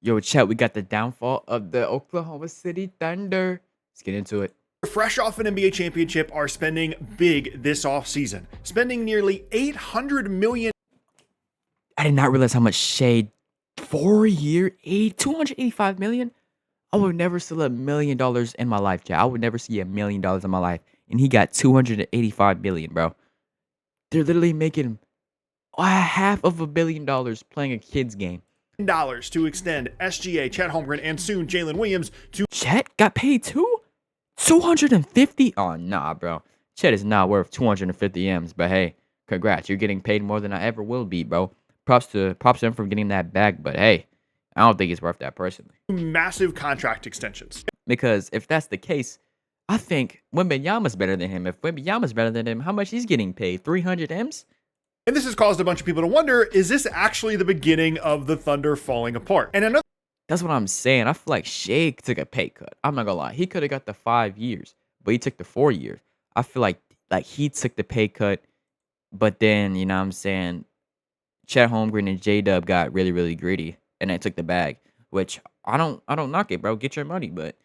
Yo, chat, we got the downfall of the Oklahoma City Thunder. Let's get into it. Fresh off an NBA championship are spending big this offseason, spending nearly $800 million. I did not realize how much shade 4 year, 285 million. I would never see $1 million in my life, chat. I would never see $1 million in my life. And he got 285 million, bro. They're literally making half of $1 billion playing a kid's game. To extend SGA, Chet Holmgren, and soon Jalen Williams to. Chet got paid too? 250? Oh, nah, bro. Chet is not worth 250 M's, but hey, congrats. You're getting paid more than I ever will be, bro. Props to him for getting that back, but hey, I don't think he's worth that personally. Massive contract extensions. Because if that's the case, I think Wembanyama's better than him. If Wembanyama's better than him, how much he's getting paid? 300 M's? And this has caused a bunch of people to wonder, is this actually the beginning of the Thunder falling apart? And another. That's what I'm saying. I feel like Shea took a pay cut. I'm not gonna lie. He could have got the 5 years, but he took the 4 years. I feel like he took the pay cut, but then, you know what I'm saying, Chet Holmgren and J-Dub got really, really greedy and they took the bag, which I don't knock it, bro. Get your money, but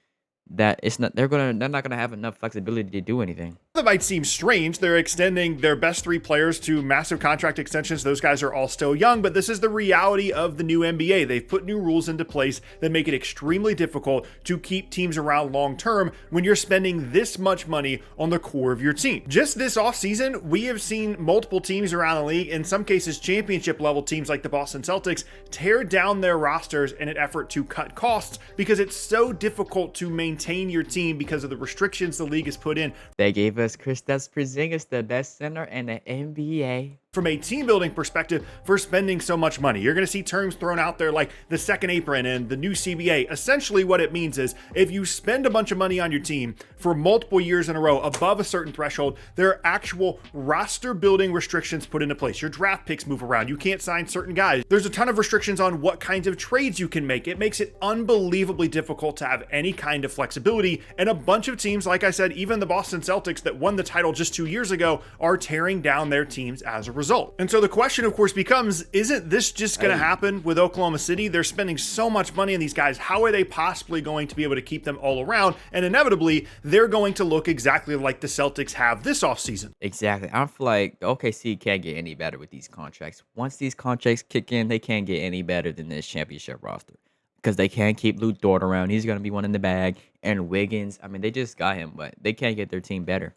they're not gonna have enough flexibility to do anything. That might seem strange. They're extending their best 3 players to massive contract extensions. Those guys are all still young, but this is the reality of the new NBA. They've put new rules into place that make it extremely difficult to keep teams around long term when you're spending this much money on the core of your team. Just this offseason, we have seen multiple teams around the league, in some cases championship level teams like the Boston Celtics, tear down their rosters in an effort to cut costs because it's so difficult to maintain your team because of the restrictions the league has put in. They gave us Kristaps Porzingis, the best center in the NBA. From a team building perspective, for spending so much money, you're going to see terms thrown out there like the second apron and the new CBA. Essentially what it means is if you spend a bunch of money on your team for multiple years in a row above a certain threshold, there are actual roster building restrictions put into place. Your draft picks move around. You can't sign certain guys. There's a ton of restrictions on what kinds of trades you can make. It makes it unbelievably difficult to have any kind of flexibility. And a bunch of teams, like I said, even the Boston Celtics that won the title just 2 years ago, are tearing down their teams as a result. And so the question, of course, becomes, isn't this just going to happen with Oklahoma City? They're spending so much money on these guys. How are they possibly going to be able to keep them all around? And inevitably, they're going to look exactly like the Celtics have this offseason. Exactly. I feel like OKC can't get any better with these contracts. Once these contracts kick in, they can't get any better than this championship roster. Because they can't keep Luke Dort around. He's going to be one in the bag. And Wiggins, I mean, they just got him, but they can't get their team better.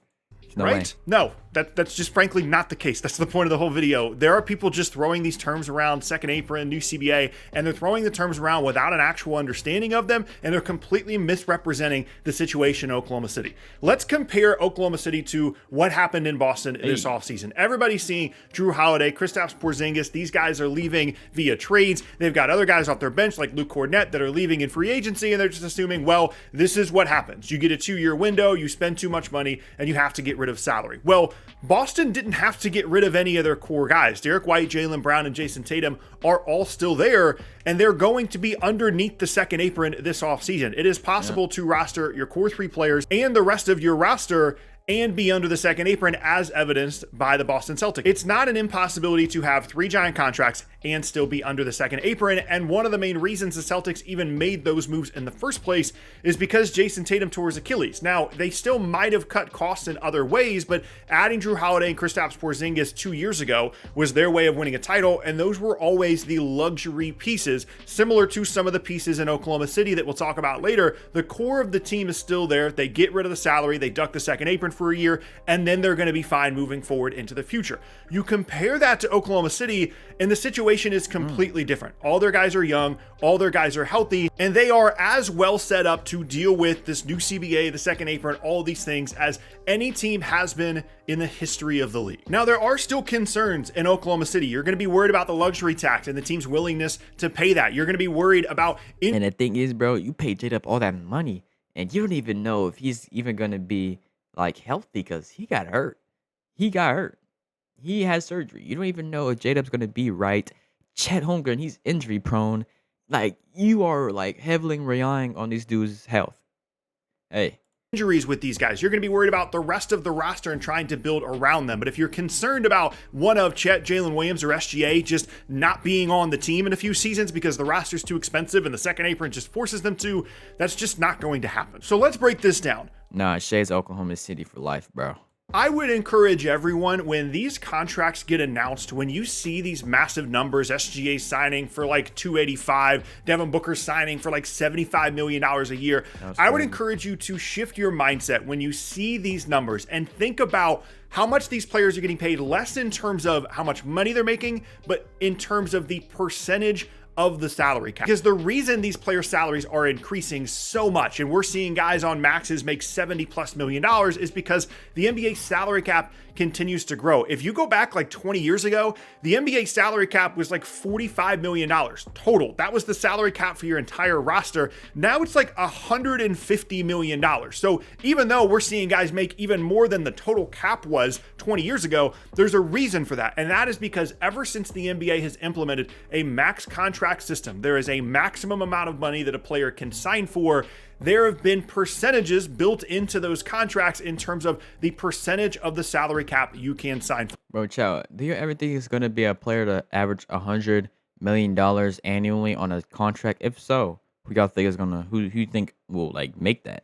No right? way. No, that's just frankly not the case. That's the point of the whole video. There are people just throwing these terms around, second apron, new CBA, and they're throwing the terms around without an actual understanding of them, and they're completely misrepresenting the situation in Oklahoma City. Let's compare Oklahoma City to what happened in Boston this offseason. Everybody's seeing Jrue Holiday, Kristaps Porzingis. These guys are leaving via trades. They've got other guys off their bench like Luke Kornet that are leaving in free agency, and they're just assuming, well, this is what happens. You get a 2-year window, you spend too much money, and you have to get rid of salary. Well, Boston didn't have to get rid of any of their core guys. Derek White, Jaylen Brown, and Jason Tatum are all still there, and they're going to be underneath the second apron this offseason. It is possible to roster your core 3 players and the rest of your roster and be under the second apron, as evidenced by the Boston Celtics. It's not an impossibility to have 3 giant contracts and still be under the second apron, and one of the main reasons the Celtics even made those moves in the first place is because Jason Tatum tore his Achilles. Now, they still might have cut costs in other ways, but adding Jrue Holiday and Kristaps Porzingis 2 years ago was their way of winning a title, and those were always the luxury pieces, similar to some of the pieces in Oklahoma City that we'll talk about later. The core of the team is still there. They get rid of the salary, they duck the second apron for a year, and then they're going to be fine moving forward into the future. You compare that to Oklahoma City, and the situation is completely different. All their guys are young, all their guys are healthy, and they are as well set up to deal with this new CBA, the second apron, all these things as any team has been in the history of the league. Now, there are still concerns in Oklahoma City. You're going to be worried about the luxury tax and the team's willingness to pay that. You're going to be worried about... And the thing is, bro, you paid J-Dub all that money, and you don't even know if he's even going to be like healthy because he got hurt. He has surgery. You don't even know if J-Dub's going to be right. Chet Holmgren, he's injury prone. Like, you are like heavily relying on this dude's health. Hey, injuries with these guys. You're going to be worried about the rest of the roster and trying to build around them. But if you're concerned about one of Chet, Jalen Williams, or SGA just not being on the team in a few seasons because the roster's too expensive and the second apron just forces them to, that's just not going to happen. So let's break this down. Nah, Shay's Oklahoma City for life, bro. I would encourage everyone, when these contracts get announced, when you see these massive numbers, SGA signing for like 285, Devin Booker signing for like $75 million a year, I would encourage you to shift your mindset when you see these numbers and think about how much these players are getting paid, less in terms of how much money they're making, but in terms of the percentage of the salary cap. Because the reason these player salaries are increasing so much, and we're seeing guys on maxes make $70+ million, is because the NBA salary cap continues to grow. If you go back like 20 years ago, the NBA salary cap was like $45 million total. That was the salary cap for your entire roster. Now it's like $150 million. So even though we're seeing guys make even more than the total cap was 20 years ago, there's a reason for that. And that is because ever since the NBA has implemented a max contract system, there is a maximum amount of money that a player can sign for. There have been percentages built into those contracts in terms of the percentage of the salary cap you can sign for. Bro, Chow, do you ever think it's going to be a player to average $100 million annually on a contract? If so, who y'all think is going to, who you think will like make that?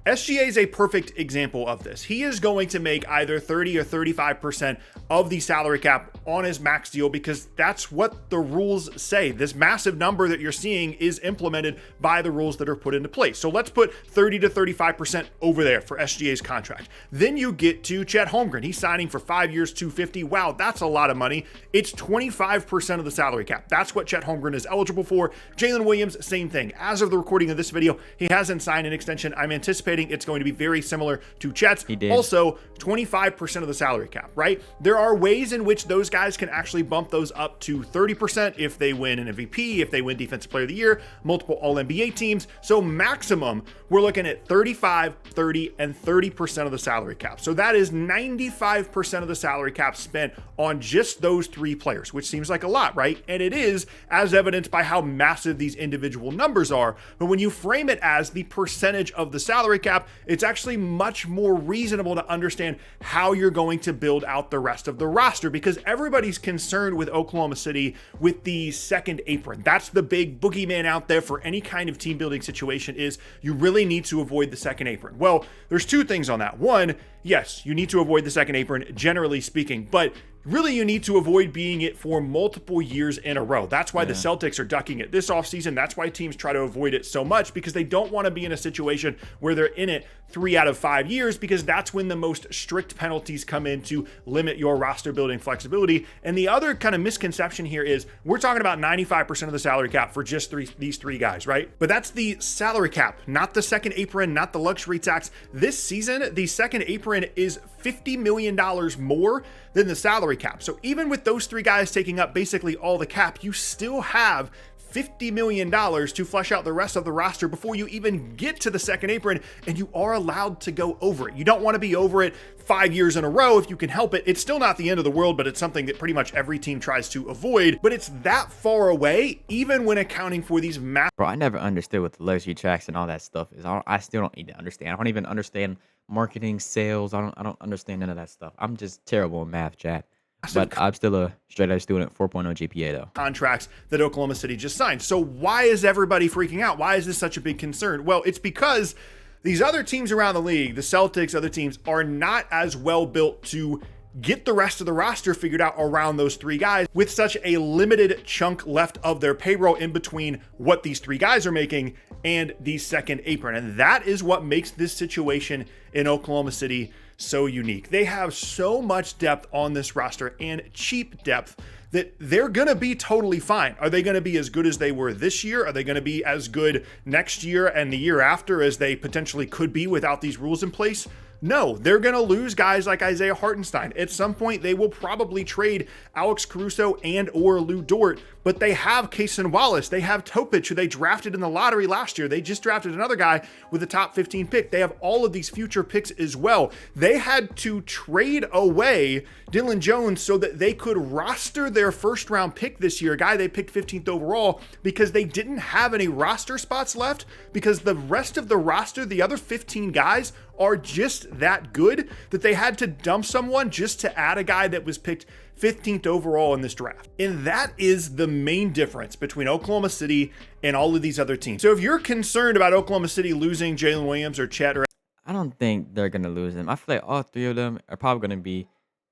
SGA is a perfect example of this. He is going to make either 30 or 35% of the salary cap on his max deal because that's what the rules say. This massive number that you're seeing is implemented by the rules that are put into place. So let's put 30 to 35% over there for SGA's contract. Then you get to Chet Holmgren. He's signing for 5 years, 250. Wow, that's a lot of money. It's 25% of the salary cap. That's what Chet Holmgren is eligible for. Jalen Williams, same thing. As of the recording of this video, he hasn't signed an extension. I'm anticipating it's going to be very similar to Chet's. He did. Also, 25% of the salary cap, right? There are ways in which those guys can actually bump those up to 30% if they win an MVP, if they win Defensive Player of the Year, multiple All-NBA teams. So maximum, we're looking at 35, 30, and 30% of the salary cap. So that is 95% of the salary cap spent on just those three players, which seems like a lot, right? And it is, as evidenced by how massive these individual numbers are. But when you frame it as the percentage of the salary cap, it's actually much more reasonable to understand how you're going to build out the rest of the roster, because everybody's concerned with Oklahoma City with the second apron. That's the big boogeyman out there for any kind of team building situation, is you really need to avoid the second apron. Well, there's two things on that. One, yes, you need to avoid the second apron, generally speaking, but really you need to avoid being it for multiple years in a row. That's why the Celtics are ducking it this offseason. That's why teams try to avoid it so much, because they don't want to be in a situation where they're in it 3 out of 5 years, because that's when the most strict penalties come in to limit your roster building flexibility. And the other kind of misconception here is we're talking about 95% of the salary cap for just these three guys, right? But that's the salary cap, not the second apron, not the luxury tax. This season, the second apron is $50 million more than the salary cap. So even with those three guys taking up basically all the cap, you still have $50 million to flesh out the rest of the roster before you even get to the second apron, and you are allowed to go over it. You don't want to be over it 5 years in a row if you can help it. It's still not the end of the world, but it's something that pretty much every team tries to avoid. But it's that far away, even when accounting for these massive. Bro, I never understood what the luxury tax and all that stuff is. I still don't need to understand. I don't even understand marketing, sales. I don't understand none of that stuff. I'm just terrible in math, chat. But I'm still a straight-A student, 4.0 GPA, though. Contracts that Oklahoma City just signed. So why is everybody freaking out? Why is this such a big concern? Well, it's because these other teams around the league, the Celtics, other teams, are not as well built to get the rest of the roster figured out around those three guys with such a limited chunk left of their payroll in between what these three guys are making and the second apron. And that is what makes this situation in Oklahoma City so unique. They have so much depth on this roster, and cheap depth, that they're going to be totally fine. Are they going to be as good as they were this year? Are they going to be as good next year and the year after as they potentially could be without these rules in place? No, they're going to lose guys like Isaiah Hartenstein. At some point, they will probably trade Alex Caruso and or Lou Dort, but they have Cason Wallace. They have Topic, who they drafted in the lottery last year. They just drafted another guy with a top 15 pick. They have all of these future picks as well. They had to trade away Dylan Jones so that they could roster their first round pick this year, a guy they picked 15th overall, because they didn't have any roster spots left, because the rest of the roster, the other 15 guys, are just that good that they had to dump someone just to add a guy that was picked 15th overall in this draft. And that is the main difference between Oklahoma City and all of these other teams. So if you're concerned about Oklahoma City losing Jalen Williams or Chet, or I don't think they're gonna lose him. I feel like all three of them are probably gonna be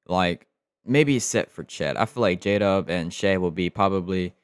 like maybe set for Chet. I feel like J-Dub and Shea will be probably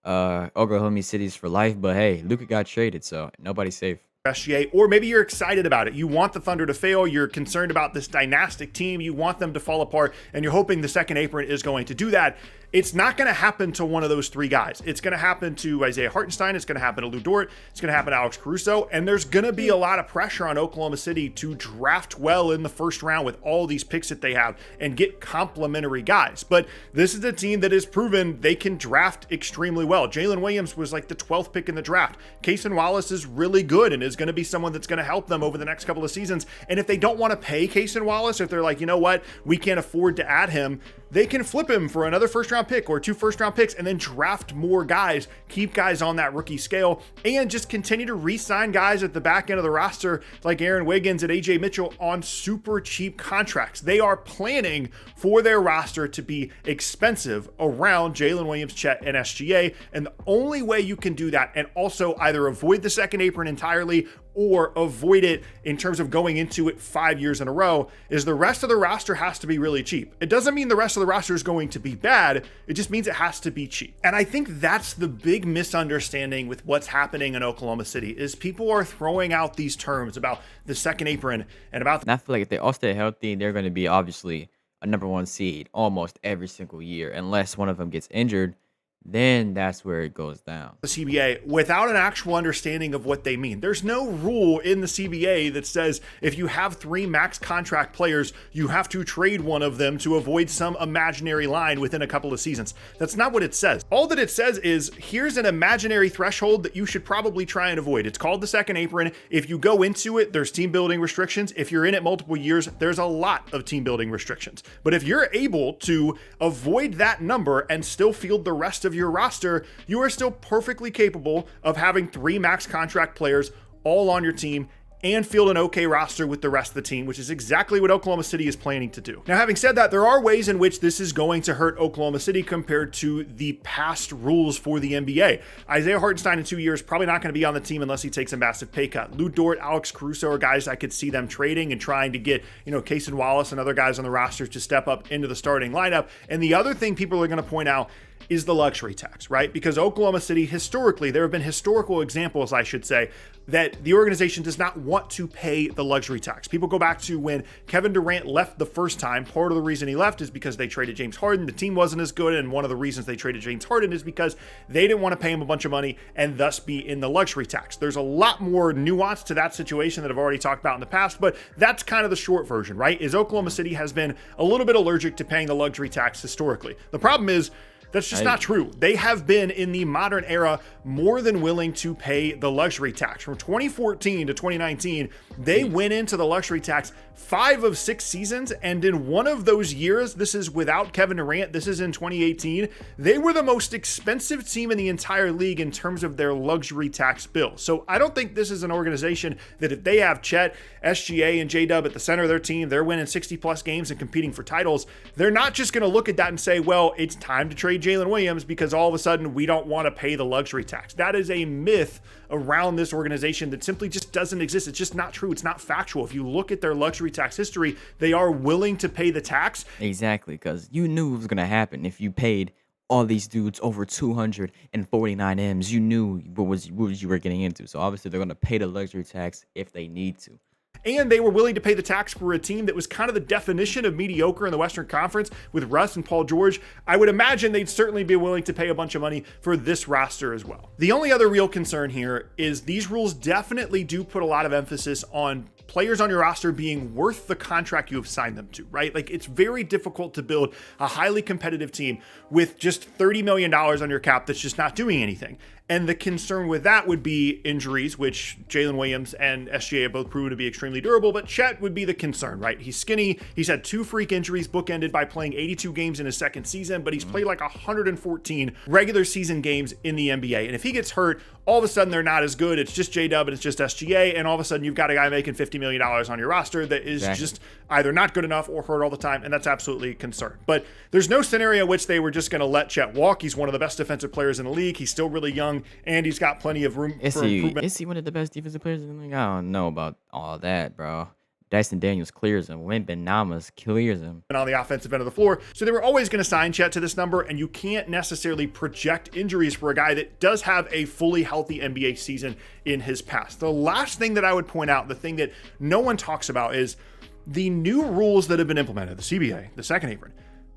Oklahoma City's for life. But hey, Luka got traded, so nobody's safe. SGA, or maybe you're excited about it. You want the Thunder to fail. You're concerned about this dynastic team. You want them to fall apart, and you're hoping the second apron is going to do that. It's not going to happen to one of those three guys. It's going to happen to Isaiah Hartenstein. It's going to happen to Lou Dort. It's going to happen to Alex Caruso. And there's going to be a lot of pressure on Oklahoma City to draft well in the first round with all these picks that they have and get complementary guys. But this is a team that has proven they can draft extremely well. Jalen Williams was like the 12th pick in the draft. Cason Wallace is really good and is going to be someone that's going to help them over the next couple of seasons. And if they don't want to pay Cason Wallace, if they're like, you know what, we can't afford to add him, they can flip him for another first-round pick or 2 first-round picks and then draft more guys, keep guys on that rookie scale, and just continue to re-sign guys at the back end of the roster like Aaron Wiggins and AJ Mitchell on super cheap contracts. They are planning for their roster to be expensive around Jalen Williams, Chet, and SGA, and the only way you can do that and also either avoid the second apron entirely or avoid it in terms of going into it 5 years in a row is the rest of the roster has to be really cheap. It doesn't mean the rest of the roster is going to be bad. It just means it has to be cheap. And I think that's the big misunderstanding with what's happening in Oklahoma City is people are throwing out these terms about the second apron and about And I feel like if they all stay healthy, they're going to be obviously a #1 seed almost every single year, unless one of them gets injured. Then that's where it goes down. the CBA without an actual understanding of what they mean. There's no rule in the CBA that says if you have 3 max contract players, you have to trade one of them to avoid some imaginary line within a couple of seasons. That's not what it says. All that it says is here's an imaginary threshold that you should probably try and avoid. It's called the second apron. If you go into it, there's team building restrictions. If you're in it multiple years, there's a lot of team building restrictions. But if you're able to avoid that number and still field the rest of your roster, you are still perfectly capable of having 3 max contract players all on your team and field an okay roster with the rest of the team, which is exactly what Oklahoma City is planning to do. Now, having said that, there are ways in which this is going to hurt Oklahoma City compared to the past rules for the NBA. Isaiah Hartenstein in 2 years, probably not going to be on the team unless he takes a massive pay cut. Lou Dort, Alex Caruso are guys I could see them trading and trying to get, Cason Wallace and other guys on the roster to step up into the starting lineup. And the other thing people are going to point out is the luxury tax, right? Because Oklahoma City, historically, there have been historical examples, I should say, that the organization does not want to pay the luxury tax. People go back to when Kevin Durant left the first time. Part of the reason he left is because they traded James Harden. The team wasn't as good, and one of the reasons they traded James Harden is because they didn't want to pay him a bunch of money and thus be in the luxury tax. There's a lot more nuance to that situation that I've already talked about in the past, but that's kind of the short version, right? Is Oklahoma City has been a little bit allergic to paying the luxury tax historically. The problem is, that's just not true. They have been in the modern era more than willing to pay the luxury tax. From 2014 to 2019, they went into the luxury tax 5 of 6 seasons. And in one of those years, this is without Kevin Durant, this is in 2018, they were the most expensive team in the entire league in terms of their luxury tax bill. So I don't think this is an organization that if they have Chet, SGA, and J-Dub at the center of their team, they're winning 60 plus games and competing for titles. They're not just going to look at that and say, well, it's time to trade Jalen Williams because all of a sudden we don't want to pay the luxury tax. That is a myth around this organization that simply just doesn't exist. It's just not true. It's not factual. If you look at their luxury tax history, they are willing to pay the tax. Exactly, because you knew it was going to happen if you paid all these dudes over 249 M's. You knew what you were getting into. So obviously they're going to pay the luxury tax if they need to. And they were willing to pay the tax for a team that was kind of the definition of mediocre in the Western Conference with Russ and Paul George. I would imagine they'd certainly be willing to pay a bunch of money for this roster as well. The only other real concern here is these rules definitely do put a lot of emphasis on players on your roster being worth the contract you have signed them to, right? Like, it's very difficult to build a highly competitive team with just $30 million on your cap that's just not doing anything. And the concern with that would be injuries, which Jalen Williams and SGA have both proven to be extremely durable, but Chet would be the concern, right? He's skinny. He's had 2 freak injuries bookended by playing 82 games in his second season, but he's played like 114 regular season games in the NBA. And if he gets hurt, all of a sudden they're not as good. It's just J-Dub and it's just SGA, and all of a sudden you've got a guy making $50 million on your roster that is just either not good enough or hurt all the time, and that's absolutely a concern. But there's no scenario in which they were just going to let Chet walk. He's one of the best defensive players in the league. He's still really young, and he's got plenty of room for improvement. Is he one of the best defensive players in the league? I don't know about all that, bro. Dyson Daniels clears him. Wembanyama clears him. On the offensive end of the floor. So they were always going to sign Chet to this number, and you can't necessarily project injuries for a guy that does have a fully healthy NBA season in his past. The last thing that I would point out, the thing that no one talks about, is the new rules that have been implemented, the CBA, the second apron.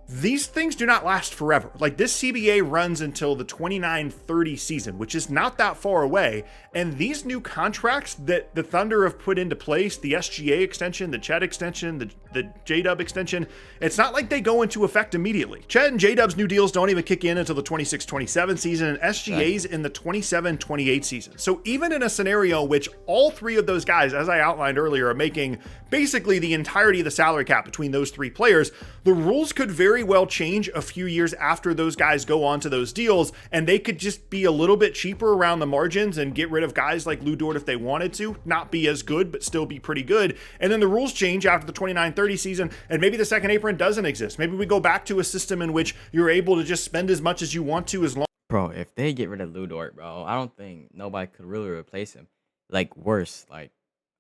These things do not last forever. Like, this CBA runs until the 29-30 season, which is not that far away. And these new contracts that the Thunder have put into place, the SGA extension, the Chet extension, the J-Dub extension, it's not like they go into effect immediately. Chet and J-Dub's new deals don't even kick in until the 26-27 season, and SGA's in the 27-28 season. So even in a scenario in which all three of those guys, as I outlined earlier, are making basically the entirety of the salary cap between those three players, the rules could very well change a few years after those guys go on to those deals, and they could just be a little bit cheaper around the margins and get rid of guys like Lu Dort if they wanted to, not be as good, but still be pretty good. And then the rules change after the 29-30 season, and maybe the second apron doesn't exist. Maybe we go back to a system in which you're able to just spend as much as you want to as long. Bro, if they get rid of Lu Dort, bro, I don't think nobody could really replace him. Like, worse. Like,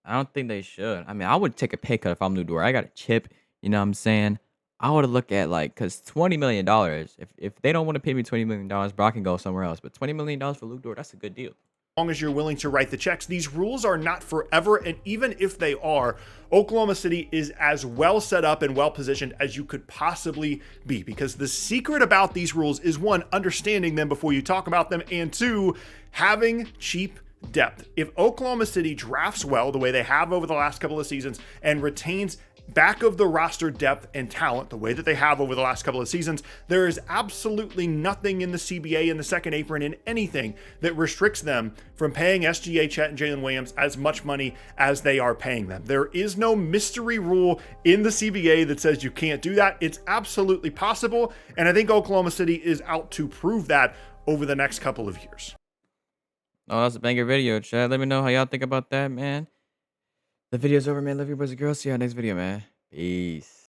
I don't think they should. I mean, I would take a pay cut if I'm Lu Dort. I got a chip, you know what I'm saying? I would look at, like, because $20 million, if they don't want to pay me $20 million, bro, I can go somewhere else. But $20 million for Lu Dort, that's a good deal. Long as you're willing to write the checks. These rules are not forever, and even if they are, Oklahoma City is as well set up and well positioned as you could possibly be, because the secret about these rules is, one, understanding them before you talk about them, and two, having cheap depth. If Oklahoma City drafts well the way they have over the last couple of seasons and retains back of the roster depth and talent the way that they have over the last couple of seasons, there is absolutely nothing in the CBA, in the second apron, in anything that restricts them from paying SGA, Chet, and Jalen Williams as much money as they are paying them. There is no mystery rule in the CBA that says you can't do that. It's absolutely possible, and I think Oklahoma City is out to prove that over the next couple of years. Oh, that's a banger video, Chad. Let me know how y'all think about that, man. The video's over, man. Love you, boys and girls. See you on next video, man. Peace.